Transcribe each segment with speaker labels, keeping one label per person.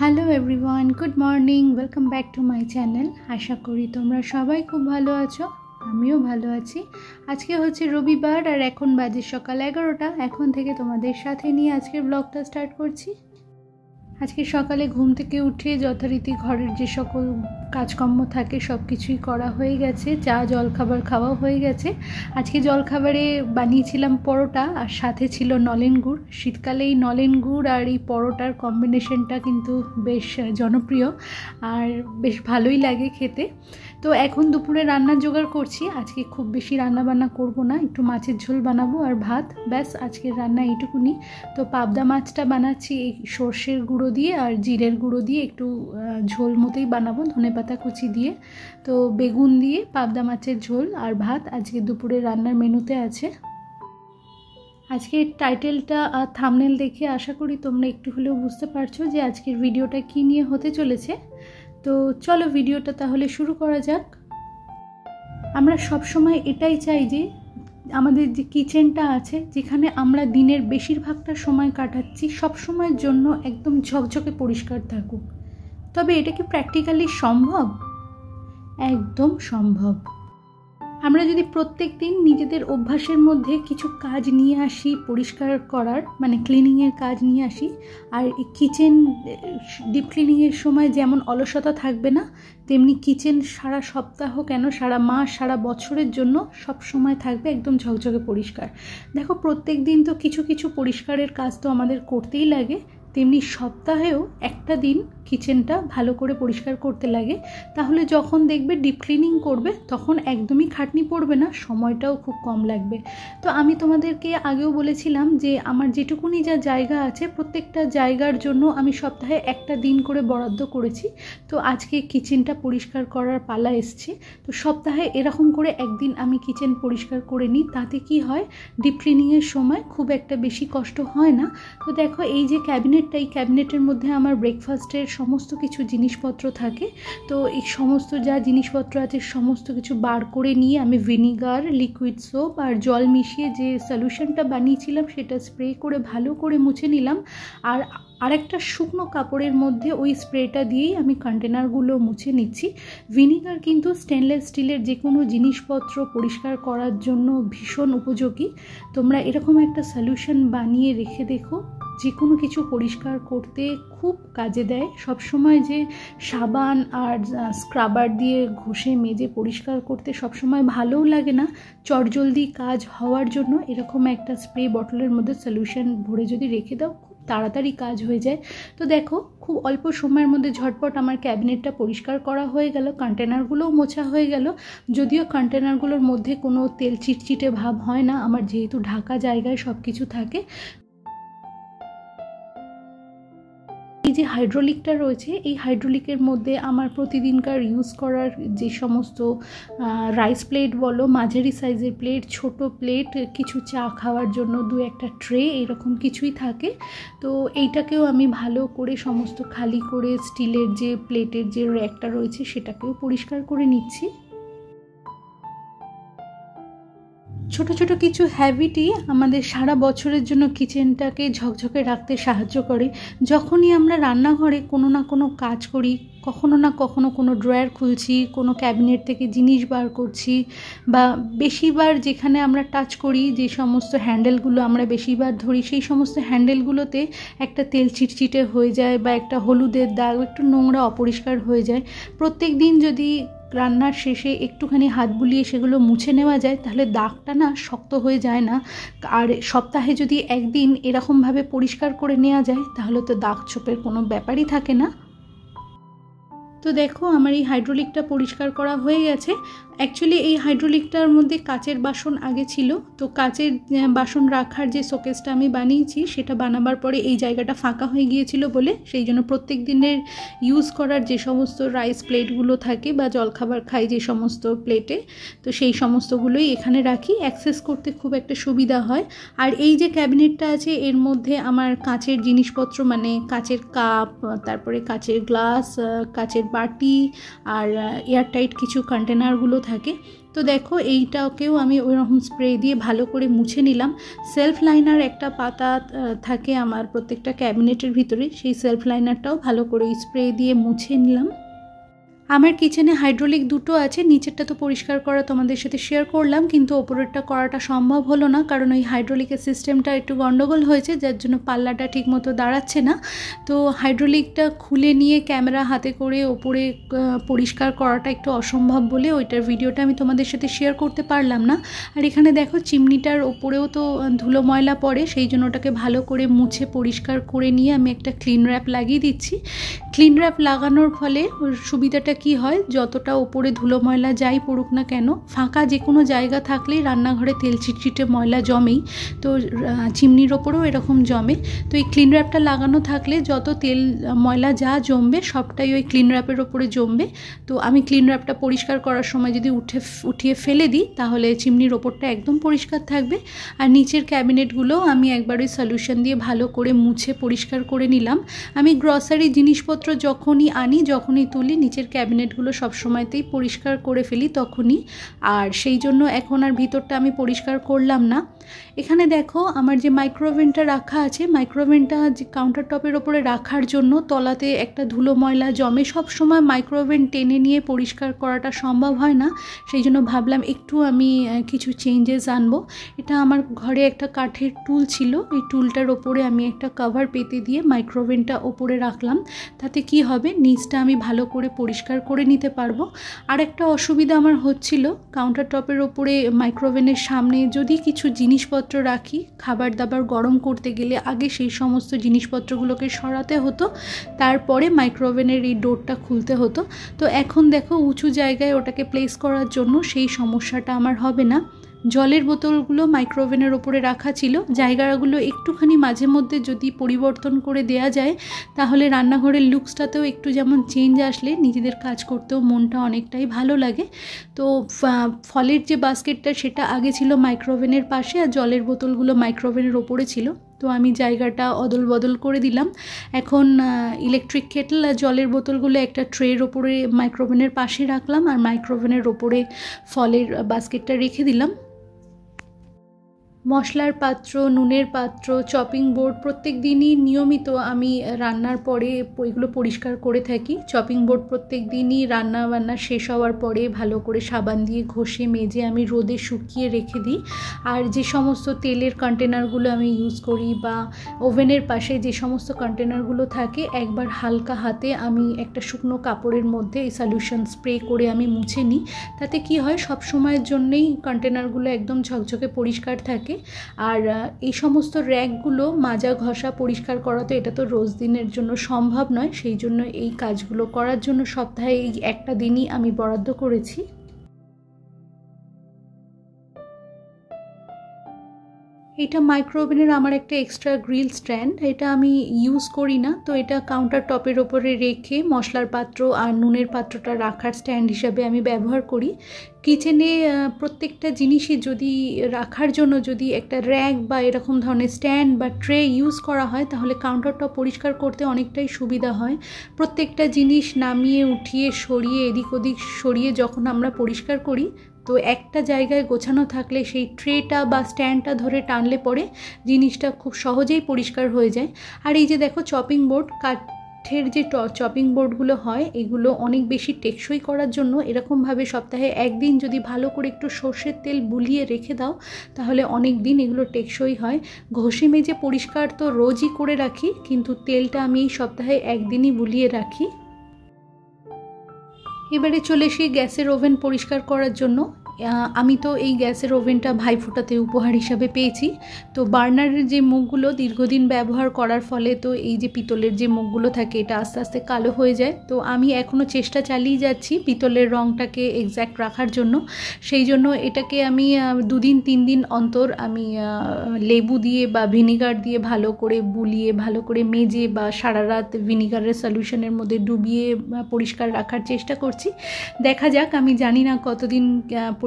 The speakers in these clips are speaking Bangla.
Speaker 1: Hello everyone, good morning, welcome back to my channel. আশা করি তোমরা সবাই খুব ভালো আছো, আমিও ভালো আছি। আজকে হচ্ছে রবিবার আর এখন বাজে সকাল 11টা। এখন থেকে তোমাদের সাথে নিয়ে আজকের ব্লগটা স্টার্ট করছি। আজকে সকালে ঘুম থেকে উঠে যথারীতি ঘরের যে সকল কাজকর্ম থাকে সব কিছুই করা হয়ে গেছে। চা জলখাবার খাওয়া হয়ে গেছে। আজকে জলখাবারে বানিয়েছিলাম পরোটা আর সাথে ছিল নলেন গুড়। শীতকালে এই নলেন গুড় আর এই পরোটার কম্বিনেশনটা কিন্তু বেশ জনপ্রিয় আর বেশ ভালোই লাগে খেতে। তো এখন দুপুরে রান্নার জোগাড় করছি। আজকে খুব বেশি রান্না বান্না করবো না, একটু মাছের ঝোল বানাবো আর ভাত, ব্যাস আজকের রান্না এইটুকুনি। তো পাবদা মাছটা বানাচ্ছি এই সর্ষের গুঁড়ো দিয়ে আর জিরের গুঁড়ো দিয়ে, একটু ঝোল মতোই বানাবো ধনেপাতা কুচি দিয়ে। তো বেগুন দিয়ে পাবদা মাছের ঝোল আর ভাত আজকে দুপুরে রান্নার মেনুতে আছে। আজকের টাইটেলটা আর থাম্বনেল দেখে আশা করি তোমরা একটু হলেও বুঝতে পারছো যে আজকের ভিডিওটা কী নিয়ে হতে চলেছে। তো চলো ভিডিওটা তাহলে শুরু করা যাক। আমরা সব সময় এটাই চাই যে আমাদের যে কিচেনটা আছে, যেখানে আমরা দিনের বেশিরভাগটা সময় কাটাচ্ছি, সব সময়ের জন্য একদম ঝকঝকে পরিষ্কার থাকুক। তবে এটা কি প্র্যাকটিক্যালি সম্ভব? একদম সম্ভব। আমরা যদি প্রত্যেক দিন নিজেদের অভ্যাসের মধ্যে কিছু কাজ নিয়ে আসি পরিষ্কার করার, মানে ক্লিনিংয়ের কাজ নিয়ে আসি, আর এই কিচেন ডিপ ক্লিনিংয়ের সময় যেমন অলসতা থাকবে না, তেমনি কিচেন সারা সপ্তাহ কেন সারা মাস সারা বছরের জন্য সব সময় থাকবে একদম ঝকঝকে পরিষ্কার। দেখো, প্রত্যেক দিন তো কিছু কিছু পরিষ্কারের কাজ তো আমাদের করতেই লাগে, তেমনি সপ্তাহেও একটা দিন কিচেনটা ভালো করে পরিষ্কার করতে লাগে। তাহলে যখন দেখবে ডিপ ক্লিনিং করবে তখন একদমই খাটনি পড়বে না, সময়টাও খুব কম লাগবে। তো আমি তোমাদেরকে আগেও বলেছিলাম যে আমার যেটুকুনি যা জায়গা আছে প্রত্যেকটা জায়গার জন্য আমি সপ্তাহে একটা দিন করে বরাদ্দ করেছি। তো আজকে কিচেনটা পরিষ্কার করার পালা এসছে। তো সপ্তাহে এরকম করে একদিন আমি কিচেন পরিষ্কার করে নিই। তাতে কি হয়, ডিপ ক্লিনিংয়ের সময় খুব একটা বেশি কষ্ট হয় না। তো দেখো, এই যে এই ক্যাবিনেটের মধ্যে আমার ব্রেকফাস্টের সমস্ত কিছু জিনিসপত্র থাকে। তো এই সমস্ত যা জিনিসপত্র আছে সমস্ত কিছু বার করে নিয়ে আমি ভিনিগার, লিকুইড সোপ আর জল মিশিয়ে যে সলিউশনটা বানিয়েছিলাম সেটা স্প্রে করে ভালো করে মুছে নিলাম। আর আরেকটা শুকনো কাপড়ের মধ্যে ওই স্প্রেটা দিয়েই আমি কন্টেনারগুলো মুছে নিচ্ছি। ভিনিগার কিন্তু স্টেনলেস স্টিলের যে কোনো জিনিসপত্র পরিষ্কার করার জন্য ভীষণ উপযোগী। তোমরা এরকম একটা সলিউশন বানিয়ে রেখে দেখো, যে কোনো কিছু পরিষ্কার করতে খুব কাজে দেয়। সবসময় যে সাবান আর স্ক্রাবার দিয়ে ঘষে মেজে পরিষ্কার করতে সবসময় ভালোও লাগে না। চটজলদি কাজ হওয়ার জন্য এরকম একটা স্প্রে বটলের মধ্যে সলিউশন ভরে যদি রেখে দাও, খুব তাড়াতাড়ি কাজ হয়ে যায়। তো দেখো, খুব অল্প সময়ের মধ্যে ঝটপট আমার ক্যাবিনেটটা পরিষ্কার করা হয়ে গেল, কন্টেনারগুলোও মোছা হয়ে গেল। যদিও কন্টেনারগুলোর মধ্যে কোনো তেল চিটচিটে ভাব হয় না, আমার যেহেতু ঢাকা জায়গায় সব কিছু থাকে। এই যে হাইড্রোলিকটা রয়েছে, এই হাইড্রোলিকের মধ্যে আমার প্রতিদিনকার ইউজ করার যে সমস্ত রাইস প্লেট বলো, মাঝারি সাইজের প্লেট, ছোট প্লেট, কিছু চা খাওয়ার জন্য দু একটা ট্রে, এরকম কিছুই থাকে। তো এইটাকেও আমি ভালো করে সমস্ত খালি করে স্টিলের যে প্লেটের যে র্যাকটা রয়েছে সেটাকেও পরিষ্কার করে নিচ্ছি। ছোট ছোট কিছু হ্যাবিটই আমাদের সারা বছরের জন্য কিচেনটাকে ঝকঝকে রাখতে সাহায্য করে। যখনই আমরা রান্নাঘরে কোনো না কোনো কাজ করি, কখনো না কখনো কোনো ড্রয়ার খুলছি, কোনো ক্যাবিনেট থেকে জিনিস বার করছি, বা বেশিবার যেখানে আমরা টাচ করি, যে সমস্ত হ্যান্ডেলগুলো আমরা বেশিবার ধরি, সেই সমস্ত হ্যান্ডেলগুলোতে একটা তেল চিটচিটে হয়ে যায় বা একটা হলুদের দাগ, একটু নোংরা অপরিষ্কার হয়ে যায়। প্রত্যেক দিন যদি রান্নার শেষে একটুখানি হাত বুলিয়ে সেগুলো মুছে নেওয়া যায় তাহলে দাগটা না শক্ত হয়ে যায় না। আর সপ্তাহে যদি একদিন এরকমভাবে পরিষ্কার করে নেওয়া যায় তাহলে তো দাগ ছোপের কোনো ব্যাপারই থাকে না। তো দেখো, আমার এই হাইড্রোলিকটা পরিষ্কার করা হয়ে গেছে। অ্যাকচুয়ালি এই হাইড্রোলিকটার মধ্যে কাচের বাসন আগে ছিল। তো কাচের বাসন রাখার যে শোকেসটা আমি বানিয়েছি সেটা বানাবার পরে এই জায়গাটা ফাঁকা হয়ে গিয়েছিল বলে সেই জন্য প্রত্যেক দিনের ইউজ করার যে সমস্ত রাইস প্লেটগুলো থাকে বা জলখাবার খাই যে সমস্ত প্লেটে, তো সেই সমস্তগুলোই এখানে রাখি, অ্যাক্সেস করতে খুব একটা সুবিধা হয়। আর এই যে ক্যাবিনেটটা আছে এর মধ্যে আমার কাচের জিনিসপত্র, মানে কাচের কাপ, তারপরে কাচের গ্লাস, কাচের বাটি আর এয়ারটাইট কিছু কন্টেনারগুলো থাকে। তো দেখো এইটাকেও আমি ওইরকম স্প্রে দিয়ে ভালো করে মুছে নিলাম। সেলফ লাইনার একটা পাতা থাকে আমার প্রত্যেকটা ক্যাবিনেটের ভিতরে, সেই সেলফ লাইনারটাও ভালো করে স্প্রে দিয়ে মুছে নিলাম। আমার কিচেনে হাইড্রোলিক দুটো আছে, নিচেরটা তো পরিষ্কার করা তোমাদের সাথে শেয়ার করলাম, কিন্তু ওপরেরটা করাটা সম্ভব হলো না, কারণ ওই হাইড্রোলিকের সিস্টেমটা একটু গন্ডগোল হয়েছে, যার জন্য পাল্লাটা ঠিকমতো দাঁড়াচ্ছে না। তো হাইড্রোলিকটা খুলে নিয়ে ক্যামেরা হাতে করে ওপরে পরিষ্কার করাটা একটু অসম্ভব বলে ওইটার ভিডিওটা আমি তোমাদের সাথে শেয়ার করতে পারলাম না। আর এখানে দেখো চিমনিটার ওপরেও তো ধুলো ময়লা পড়ে, সেই জন্য ওটাকে ভালো করে মুছে পরিষ্কার করে নিয়ে আমি একটা ক্লিন র্যাপ লাগিয়ে দিচ্ছি। ক্লিন র্যাপ লাগানোর ফলে সুবিধাটা কি হয়, যতটা ওপরে ধুলো ময়লা যাই পড়ুক না কেন, ফাঁকা যে কোনো জায়গা থাকলেই রান্নাঘরে তেল চিটচিটে ময়লা জমেই, তো চিমনির ওপরেও এরকম জমে। তো এই ক্লিন র্যাপটা লাগানো থাকলে যত তেল ময়লা যা জমবে সবটাই ওই ক্লিন র্যাপের ওপরে জমবে। তো আমি ক্লিন র্যাপটা পরিষ্কার করার সময় যদি উঠিয়ে ফেলে দিই তাহলে চিমনির ওপরটা একদম পরিষ্কার থাকবে। আর নিচের ক্যাবিনেটগুলো আমি একবার ওই সলিউশন দিয়ে ভালো করে মুছে পরিষ্কার করে নিলাম। আমি গ্রসারি জিনিসপত্র যখনই তুলি নিচের ক্যাবিনেটগুলো সবসময়তেই পরিষ্কার করে ফেলি তখনই, আর সেই জন্য এখন আর ভিতরটা আমি পরিষ্কার করলাম না। এখানে দেখো আমার যে মাইক্রোওভেনটা রাখা আছে, মাইক্রোওভেনটা যে কাউন্টার টপের ওপরে রাখার জন্য তলাতে একটা ধুলো ময়লা জমে, সব সময় মাইক্রোওভেন টেনে নিয়ে পরিষ্কার করাটা সম্ভব হয় না, সেই জন্য ভাবলাম একটু আমি কিছু চেঞ্জেস আনবো। এটা আমার ঘরে একটা কাঠের টুল ছিল, এই টুলটার ওপরে আমি একটা কভার পেতে দিয়ে মাইক্রোওভেনটা ওপরে রাখলাম, তাতে কি হবে নিচটা আমি ভালো করে পরিষ্কার করে নিতে পারবো। আর একটা অসুবিধা আমার হচ্ছিল, কাউন্টার টপের ওপরে মাইক্রোওভেনের সামনে যদি কিছু জিনিসপত্র রাখি, খাবার দাবার গরম করতে গেলে আগে সেই সমস্ত জিনিসপত্রগুলোকে সরাতে হতো, তারপরে মাইক্রোওভেনের এই ডোরটা খুলতে হতো। তো এখন দেখো উঁচু জায়গায় ওটাকে প্লেস করার জন্য সেই সমস্যাটা আমার হবে না। জলের বোতলগুলো মাইক্রোওভেনের ওপরে রাখা ছিল, জায়গাগুলো একটুখানি মাঝে মধ্যে যদি পরিবর্তন করে দেয়া যায় তাহলে রান্নাঘরের লুকসটাতেও একটু যেমন চেঞ্জ আসলে নিজেদের কাজ করতেও মনটা অনেকটাই ভালো লাগে। তো ফলের যে বাস্কেটটা সেটা আগে ছিল মাইক্রোওভেনের পাশে, আর জলের বোতলগুলো মাইক্রোওভেনের ওপরে ছিল, তো আমি জায়গাটা অদল বদল করে দিলাম। এখন ইলেকট্রিক কেটল আর জলের বোতলগুলো একটা ট্রের ওপরে মাইক্রোওভেনের পাশে রাখলাম, আর মাইক্রোওভেনের ওপরে ফলের বাস্কেটটা রেখে দিলাম। মশলার পাত্র, নুনের পাত্র, চপিং বোর্ড প্রত্যেক দিনই নিয়মিত আমি রান্নার পরে এগুলো পরিষ্কার করে থাকি। চপিং বোর্ড প্রত্যেক দিনই রান্না শেষ হওয়ার পরে ভালো করে সাবান দিয়ে ঘষে মেজে আমি রোদে শুকিয়ে রেখে দিই। আর যে সমস্ত তেলের কন্টেনারগুলো আমি ইউজ করি বা ওভেনের পাশে যে সমস্ত কন্টেনারগুলো থাকে, একবার হালকা হাতে আমি একটা শুকনো কাপড়ের মধ্যে এই সলিউশন স্প্রে করে আমি মুছে নিই। তাতে কি হয়, সব সময়ের জন্যেই কন্টেনারগুলো একদম ঝকঝকে পরিষ্কার থাকে। আর এই সমস্ত র্যাকগুলো মাজা ঘষা পরিষ্কার করা তো এটা তো রোজ দিনের জন্য সম্ভব নয়, সেই জন্য এই কাজগুলো করার জন্য সপ্তাহে এই একটা দিনই আমি বরাদ্দ করেছি। এটা মাইক্রোওভেনের আমার একটা এক্সট্রা গ্রিল স্ট্যান্ড, এটা আমি ইউজ করি না, তো এটা কাউন্টার টপের ওপরে রেখে মশলার পাত্র আর নুনের পাত্রটা রাখার স্ট্যান্ড হিসাবে আমি ব্যবহার করি। কিচেনে প্রত্যেকটা জিনিসই যদি রাখার জন্য যদি একটা র্যাক বা এরকম ধরনের স্ট্যান্ড বা ট্রে ইউজ করা হয় তাহলে কাউন্টার টপ পরিষ্কার করতে অনেকটাই সুবিধা হয়। প্রত্যেকটা জিনিস নামিয়ে উঠিয়ে সরিয়ে এদিক ওদিক সরিয়ে যখন আমরা পরিষ্কার করি, তো একটা জায়গায় গোছানো থাকলে সেই ট্রেটা বা স্ট্যান্ডটা ধরে টানলে পরে জিনিসটা খুব সহজেই পরিষ্কার হয়ে যায়। আর এই যে দেখো চপিং বোর্ড, কাঠের যে চপিং বোর্ডগুলো হয় এগুলো অনেক বেশি টেকসই করার জন্য এরকমভাবে সপ্তাহে একদিন যদি ভালো করে একটু সর্ষের তেল বুলিয়ে রেখে দাও তাহলে অনেক দিন এগুলো টেকসই হয়। ঘষে মেজে পরিষ্কার তো রোজই করে রাখি, কিন্তু তেলটা আমি এই সপ্তাহে একদিনই বুলিয়ে রাখি। এবারে চলে এসে গ্যাসের ওভেন পরিষ্কার করার জন্য। আমি তো এই গ্যাসের ওভেনটা ভাইফোঁটাতে উপহার হিসাবে পেয়েছি। তো বার্নারের যে মুখগুলো দীর্ঘদিন ব্যবহার করার ফলে তো এই যে পিতলের যে মুখগুলো থাকে এটা আস্তে আস্তে কালো হয়ে যায়। তো আমি এখনও চেষ্টা চালিয়ে যাচ্ছি পিতলের রঙটাকে এক্স্যাক্ট রাখার জন্য। সেই জন্য এটাকে আমি 2 দিন 3 দিন অন্তর আমি লেবু দিয়ে বা ভিনিগার দিয়ে ভালো করে বুলিয়ে ভালো করে মেজে বা সারা রাত ভিনিগারের সলিউশনের মধ্যে ডুবিয়ে পরিষ্কার রাখার চেষ্টা করছি। দেখা যাক, আমি জানি না কতদিন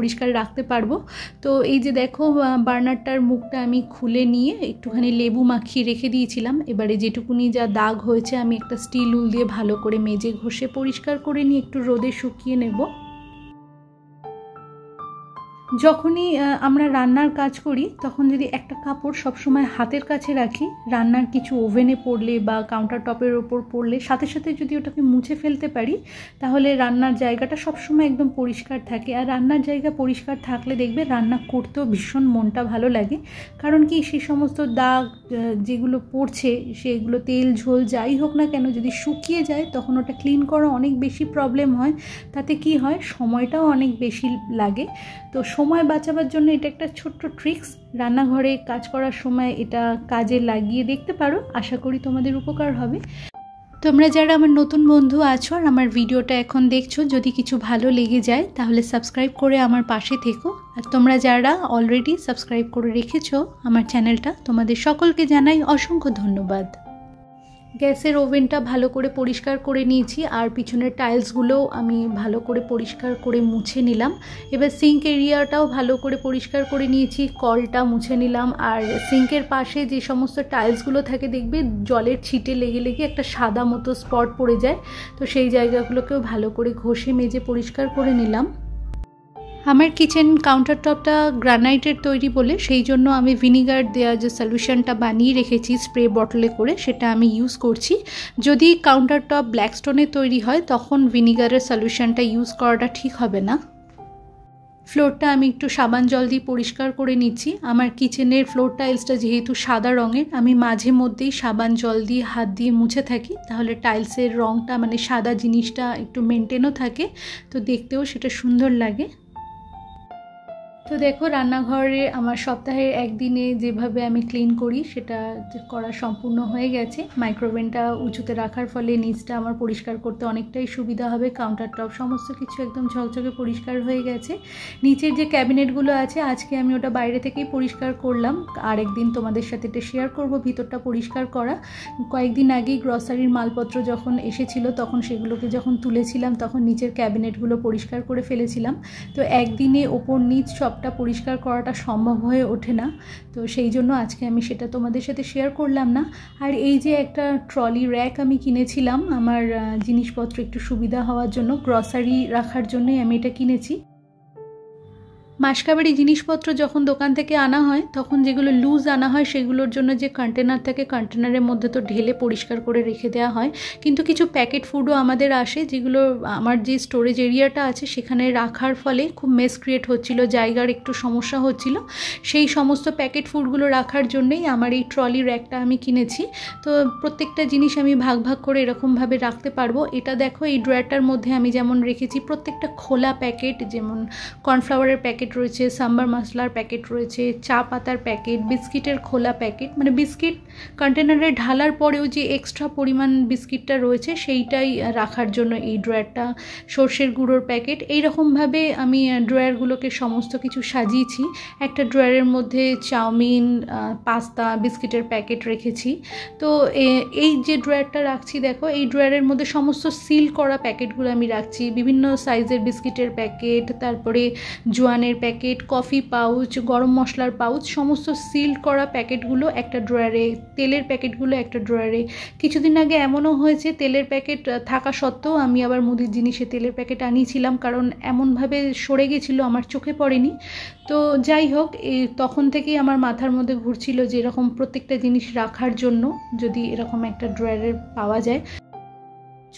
Speaker 1: পরিষ্কার রাখতে পারবো। তো এই যে দেখো বার্নারটার মুখটা আমি খুলে নিয়ে একটুখানি লেবু মাখিয়ে রেখে দিয়েছিলাম। এবারে যেটুকুনি যা দাগ হয়েছে আমি একটা স্টিল উল দিয়ে ভালো করে মেজে ঘষে পরিষ্কার করে নিয়ে একটু রোদে শুকিয়ে নেব। যখনই আমরা রান্নার কাজ করি তখন যদি একটা কাপড় সবসময় হাতের কাছে রাখি, রান্নার কিছু ওভেনে পড়লে বা কাউন্টার টপের ওপর পড়লে সাথে সাথে যদি ওটাকে মুছে ফেলতে পারি তাহলে রান্নার জায়গাটা সবসময় একদম পরিষ্কার থাকে। আর রান্নার জায়গা পরিষ্কার থাকলে দেখবে রান্না করতেও ভীষণ মনটা ভালো লাগে। কারণ কি সেই সমস্ত দাগ যেগুলো পড়ছে সেগুলো তেল ঝোল যাই হোক না কেন যদি শুকিয়ে যায় তখন ওটা ক্লিন করা অনেক বেশি প্রবলেম হয়। তাতে কি হয়, সময়টাও অনেক বেশি লাগে। তো সময় বাঁচাবার জন্য এটা একটা ছোট্ট ট্রিক্স, রান্নাঘরে কাজ করার সময় এটা কাজে লাগিয়ে দেখতে পারো। আশা করি তোমাদের উপকার হবে। তোমরা যারা আমার নতুন বন্ধু আছো আর আমার ভিডিওটা এখন দেখছো, যদি কিছু ভালো লেগে যায় তাহলে সাবস্ক্রাইব করে আমার পাশে থেকো। আর তোমরা যারা অলরেডি সাবস্ক্রাইব করে রেখেছো আমার চ্যানেলটা, তোমাদের সকলকে জানাই অসংখ্য ধন্যবাদ। গ্যাসের ওভেনটা ভালো করে পরিষ্কার করে নিয়েছি আর পিছনের টাইলসগুলোও আমি ভালো করে পরিষ্কার করে মুছে নিলাম। এবার সিঙ্ক এরিয়াটাও ভালো করে পরিষ্কার করে নিয়েছি, কলটা মুছে নিলাম। আর সিঙ্কের পাশে যে সমস্ত টাইলসগুলো থাকে দেখবে জলের ছিটে লেগে লেগে একটা সাদা মতো স্পট পড়ে যায়, তো সেই জায়গাগুলোকেও ভালো করে ঘষে মেজে পরিষ্কার করে নিলাম। আমার কিচেন কাউন্টার টপটা গ্রানাইটের তৈরি বলে সেই জন্য আমি ভিনিগার দেওয়া যে সলিউশনটা বানিয়ে রেখেছি স্প্রে বটলে করে, সেটা আমি ইউজ করছি। যদি কাউন্টার টপ ব্ল্যাক স্টোনের তৈরি হয় তখন ভিনিগারের সলিউশনটা ইউজ করাটা ঠিক হবে না। ফ্লোরটা আমি একটু সাবান জল দিয়ে পরিষ্কার করে নিচ্ছি। আমার কিচেনের ফ্লোর টাইলসটা যেহেতু সাদা রঙের, আমি মাঝে মধ্যেই সাবান জল দিয়ে হাত দিয়ে মুছে থাকি, তাহলে টাইলসের রঙটা মানে সাদা জিনিসটা একটু মেনটেনও থাকে, তো দেখতেও সেটা সুন্দর লাগে। তো দেখো রান্নাঘরে আমার সপ্তাহে একদিনে যেভাবে আমি ক্লিন করি সেটা করা সম্পূর্ণ হয়ে গেছে। মাইক্রোওভেনটা উঁচুতে রাখার ফলে নিচটা আমার পরিষ্কার করতে অনেকটাই সুবিধা হবে। কাউন্টার টপ সমস্ত কিছু একদম ঝকঝকে পরিষ্কার হয়ে গেছে। নিচের যে ক্যাবিনেটগুলো আছে আজকে আমি ওটা বাইরে থেকেই পরিষ্কার করলাম, আর একদিন তোমাদের সাথে এটা শেয়ার করব ভিতরটা পরিষ্কার করা। কয়েকদিন আগেই গ্রসারির মালপত্র যখন এসেছিল তখন সেগুলোকে যখন তুলেছিলাম তখন নিচের ক্যাবিনেটগুলো পরিষ্কার করে ফেলেছিলাম। তো একদিনে ওপর নিচ সবটা পরিষ্কার করাটা সম্ভব হয়ে ওঠে না, তো সেই জন্য আজকে আমি সেটা তোমাদের সাথে শেয়ার করলাম না। আর এই যে একটা ট্রলি র্যাক আমি কিনেছিলাম আমার জিনিসপত্র একটু সুবিধা হওয়ার জন্য, গ্রসারি রাখার জন্যই আমি এটা কিনেছি। মাসকাবাড়ি জিনিসপত্র যখন দোকান থেকে আনা হয় তখন যেগুলো লুজ আনা হয় সেগুলোর জন্য যে কন্টেনার থাকে কন্টেনারের মধ্যে তো ঢেলে পরিষ্কার করে রেখে দেওয়া হয়, কিন্তু কিছু প্যাকেট ফুডও আমাদের আসে যেগুলো আমার যে স্টোরেজ এরিয়াটা আছে সেখানে রাখার ফলে খুব মেস ক্রিয়েট হচ্ছিল, জায়গার একটু সমস্যা হচ্ছিল। সেই সমস্ত প্যাকেট ফুডগুলো রাখার জন্যই আমার এই ট্রলি র্যাকটা আমি কিনেছি। তো প্রত্যেকটা জিনিস আমি ভাগ ভাগ করে এরকমভাবে রাখতে পারবো। এটা দেখো এই ড্রয়ারটার মধ্যে আমি যেমন রেখেছি প্রত্যেকটা খোলা প্যাকেট, যেমন কর্নফ্লাওয়ারের প্যাকেট রয়েছে, সাম্বার মশলার প্যাকেট রয়েছে, চা পাতার প্যাকেট, বিস্কিটের খোলা প্যাকেট, মানে বিস্কিট কন্টেনারে ঢালার পরেও যে এক্সট্রা পরিমাণ বিস্কিটটা রয়েছে সেইটাই রাখার জন্য এই ড্রয়ারটা, সর্ষের গুঁড়োর প্যাকেট, এইরকমভাবে আমি ড্রয়ারগুলোকে সমস্ত কিছু সাজিয়েছি। একটা ড্রয়ারের মধ্যে চাউমিন, পাস্তা, বিস্কিটের প্যাকেট রেখেছি। তো এই যে ড্রয়ারটা রাখছি দেখো, এই ড্রয়ারের মধ্যে সমস্ত সিল করা প্যাকেটগুলো আমি রাখছি, বিভিন্ন সাইজের বিস্কিটের প্যাকেট, তারপরে জোয়ানের প্যাকেট, কফি পাউচ, গরম মশলার পাউচ, সমস্ত সিল করা প্যাকেটগুলো একটা ড্রয়ারে, তেলের প্যাকেটগুলো একটা ড্রয়ারে। কিছুদিন আগে এমনও হয়েছে তেলের প্যাকেট থাকা সত্ত্বেও আমি আবার মুদির জিনিসে তেলের প্যাকেট আনিয়েছিলাম, কারণ এমনভাবে সরে গেছিলো আমার চোখে পড়েনি। তো যাই হোক, তখন থেকেই আমার মাথার মধ্যে ঘুরছিল যে এরকম প্রত্যেকটা জিনিস রাখার জন্য যদি এরকম একটা ড্রয়ারে পাওয়া যায়।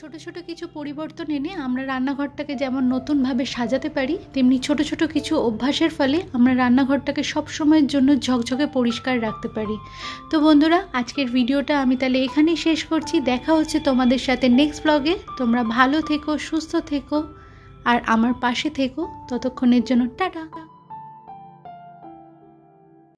Speaker 1: ছোট ছোট কিছু পরিবর্তন এনে আমরা রান্নাঘরটাকে যেমন নতুনভাবে সাজাতে পারি, তেমনি ছোট ছোট কিছু অভ্যাসের ফলে আমরা রান্নাঘরটাকে সব সময়ের জন্য ঝকঝকে পরিষ্কার রাখতে পারি। তো বন্ধুরা, আজকের ভিডিওটা আমি তাহলে এখানেই শেষ করছি। দেখা হচ্ছে তোমাদের সাথে নেক্সট ব্লগে। তোমরা ভালো থেকো, সুস্থ থেকো আর আমার পাশে থেকো। ততক্ষণের জন্য টাটা।